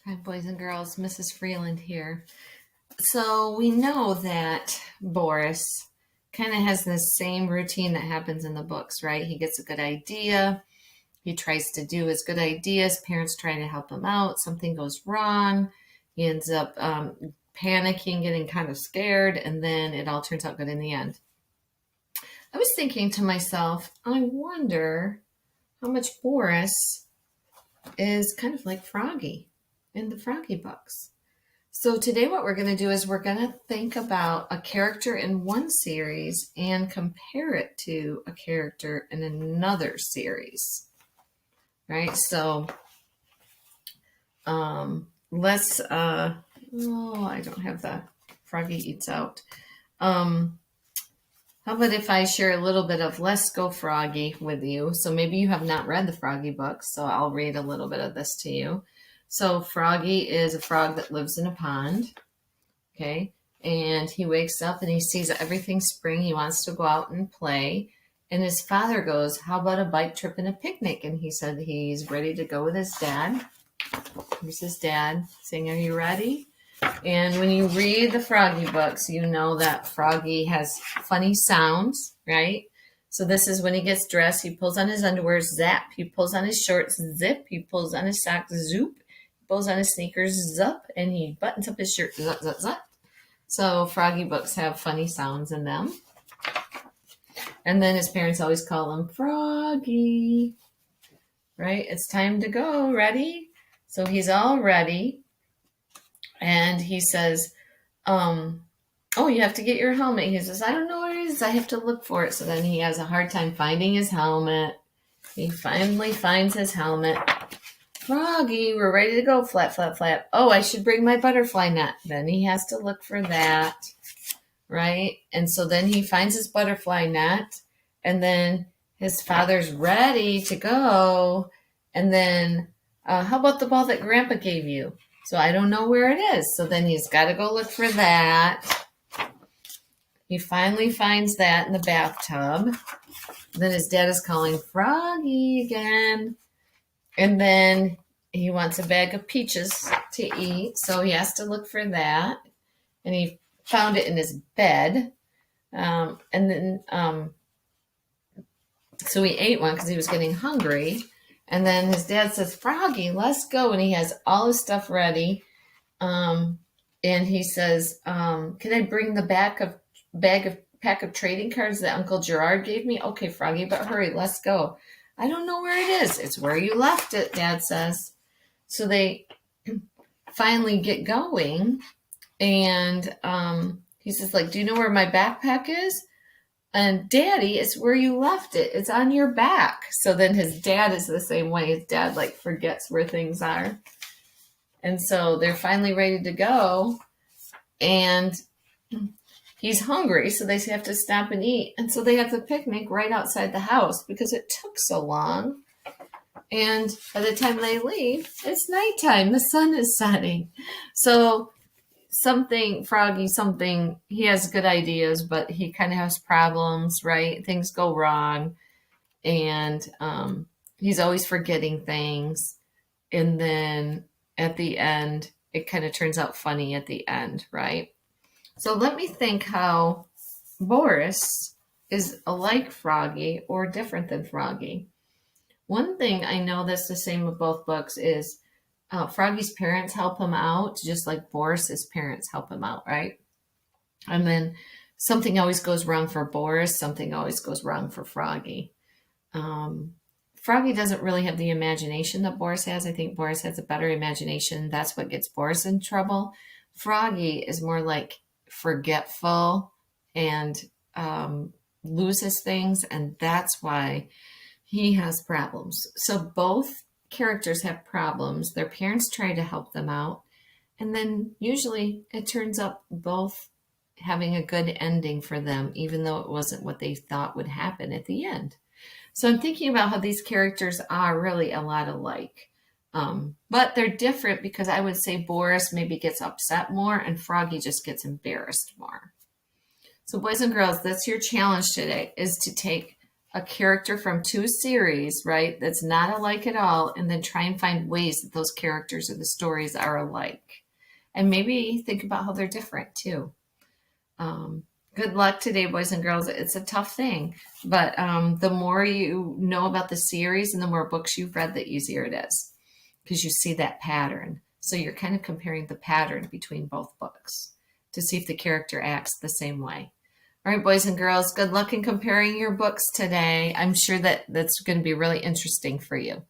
Hi, boys and girls. Mrs. Freeland here. So we know that Boris kind of has this same routine that happens in the books, right? He gets a good idea. He tries to do his good ideas. Parents try to help him out. Something goes wrong. He ends up panicking, getting kind of scared, and then it all turns out good in the end. I was thinking to myself, I wonder how much Boris is kind of like Froggy in the Froggy books. So today what we're going to do is we're going to think about a character in one series and compare it to a character in another series. Right? So let's I don't have the Froggy Eats Out. How about if I share a little bit of Let's Go Froggy with you? So maybe you have not read the Froggy books, so I'll read a little bit of this to you. So Froggy is a frog that lives in a pond, okay? And he wakes up and he sees everything spring. He wants to go out and play. And his father goes, how about a bike trip and a picnic? And he said he's ready to go with his dad. Here's his dad saying, are you ready? And when you read the Froggy books, you know that Froggy has funny sounds, right? So this is when he gets dressed. He pulls on his underwear, zap. He pulls on his shorts, zip. He pulls on his socks, zoop. He pulls on his sneakers, zup. And he buttons up his shirt, zup, zup, zup. So Froggy books have funny sounds in them. And then his parents always call him Froggy, right? It's time to go. Ready? So he's all ready. And he says, oh, you have to get your helmet. He says, I don't know where it is. I have to look for it. So then he has a hard time finding his helmet. He finally finds his helmet. Froggy, we're ready to go. Flap, flap, flap. Oh, I should bring my butterfly net. Then he has to look for that, right? And so then he finds his butterfly net. And then his father's ready to go. And then, how about the ball that Grandpa gave you? So I don't know where it is. So then he's got to go look for that. He finally finds that in the bathtub. Then his dad is calling Froggy again. And then he wants a bag of peaches to eat. So he has to look for that. And he found it in his bed. So he ate one because he was getting hungry. And then his dad says, Froggy, let's go. And he has all his stuff ready. And he says, can I bring the pack of trading cards that Uncle Gerard gave me? Okay, Froggy, but hurry, let's go. I don't know where it is. It's where you left it, Dad says. So they finally get going. And he says, do you know where my backpack is? And Daddy, it's where you left it. It's on your back. So then his dad is the same way. His dad forgets where things are. And so they're finally ready to go. And he's hungry. So they have to stop and eat. And so they have the picnic right outside the house because it took so long. And by the time they leave, it's nighttime. The sun is setting. So Froggy, he has good ideas, but he kind of has problems, right? Things go wrong. And he's always forgetting things. And then at the end, it kind of turns out funny at the end, right? So let me think how Boris is like Froggy or different than Froggy. One thing I know that's the same with both books is Froggy's parents help him out, just like Boris's parents help him out, right? And then something always goes wrong for Boris, something always goes wrong for Froggy. Froggy doesn't really have the imagination that Boris has. I think Boris has a better imagination. That's what gets Boris in trouble. Froggy is more forgetful and loses things, and that's why he has problems. So both characters have problems. Their parents try to help them out. And then usually it turns out both having a good ending for them, even though it wasn't what they thought would happen at the end. So I'm thinking about how these characters are really a lot alike. But they're different because I would say Boris maybe gets upset more and Froggy just gets embarrassed more. So boys and girls, that's your challenge today, is to take a character from two series, right, that's not alike at all, and then try and find ways that those characters or the stories are alike. And maybe think about how they're different too. Um, Good luck today, boys and girls. It's a tough thing, but the more you know about the series and the more books you've read, the easier it is because you see that pattern. So you're kind of comparing the pattern between both books to see if the character acts the same way. All right, boys and girls, good luck in comparing your books today. I'm sure that that's going to be really interesting for you.